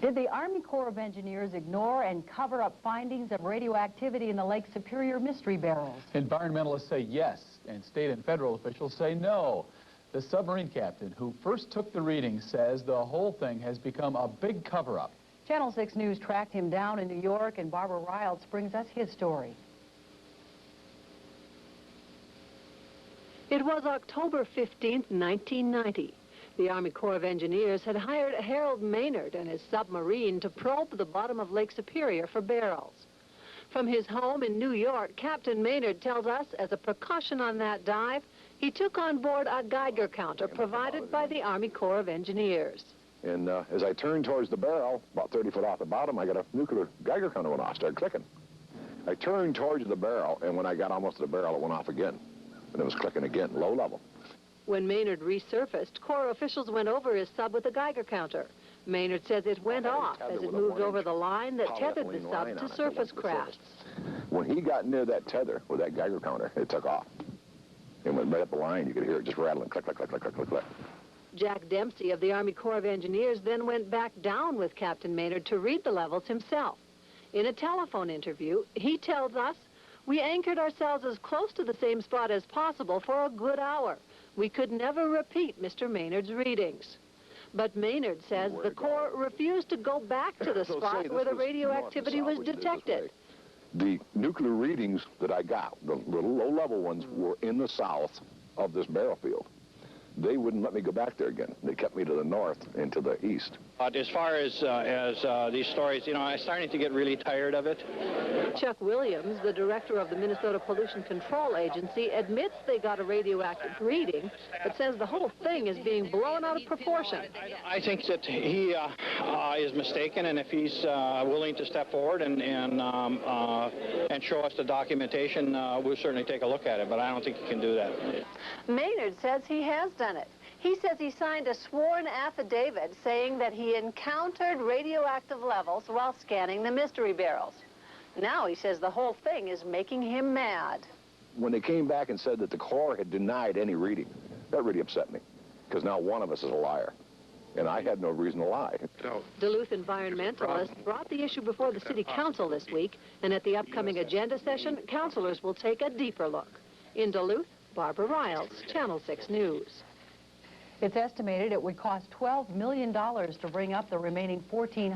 Did the Army Corps of Engineers ignore and cover up findings of radioactivity in the Lake Superior mystery barrels? Environmentalists say yes, and state and federal officials say no. The submarine captain who first took the readings says the whole thing has become a big cover-up. Channel 6 News tracked him down in New York, and Barbara Riles brings us his story. It was October 15th, 1990. The Army Corps of Engineers had hired Harold Maynard and his submarine to probe the bottom of Lake Superior for barrels. From his home in New York, Captain Maynard tells us, as a precaution on that dive, he took on board a Geiger counter provided by the Army Corps of Engineers. And as I turned towards the barrel, about 30 foot off the bottom, I got a nuclear Geiger counter went off, started clicking. I turned towards the barrel, and when I got almost to the barrel, it went off again. And it was clicking again, low level. When Maynard resurfaced, Corps officials went over his sub with a Geiger counter. Maynard says it went off as it moved over the line that tethered the sub to surface crafts. When he got near that tether with that Geiger counter, it took off. It went right up the line. You could hear it just rattling, click, click, click, click, click, click, click. Jack Dempsey of the Army Corps of Engineers then went back down with Captain Maynard to read the levels himself. In a telephone interview, he tells us, "We anchored ourselves as close to the same spot as possible for a good hour. We could never repeat Mr. Maynard's readings." But Maynard says the Corps refused to go back to the spot where the radioactivity was detected. The nuclear readings that I got, the little low-level ones, were in the south of this barrel field. They wouldn't let me go back there again. They kept me to the north and to the east. As far as these stories, you know, I'm starting to get really tired of it. Chuck Williams, the director of the Minnesota Pollution Control Agency, admits they got a radioactive reading, but says the whole thing is being blown out of proportion. I think that he is mistaken, and if he's willing to step forward and show us the documentation, we'll certainly take a look at it, but I don't think he can do that. Maynard says he has done it. He says he signed a sworn affidavit saying that he encountered radioactive levels while scanning the mystery barrels. Now he says the whole thing is making him mad. When they came back and said that the Corps had denied any reading, that really upset me, because now one of us is a liar, and I had no reason to lie. Duluth environmentalists brought the issue before the City Council this week, and at the upcoming agenda session, councilors will take a deeper look. In Duluth, Barbara Riles, Channel 6 News. It's estimated it would cost $12 million to bring up the remaining 14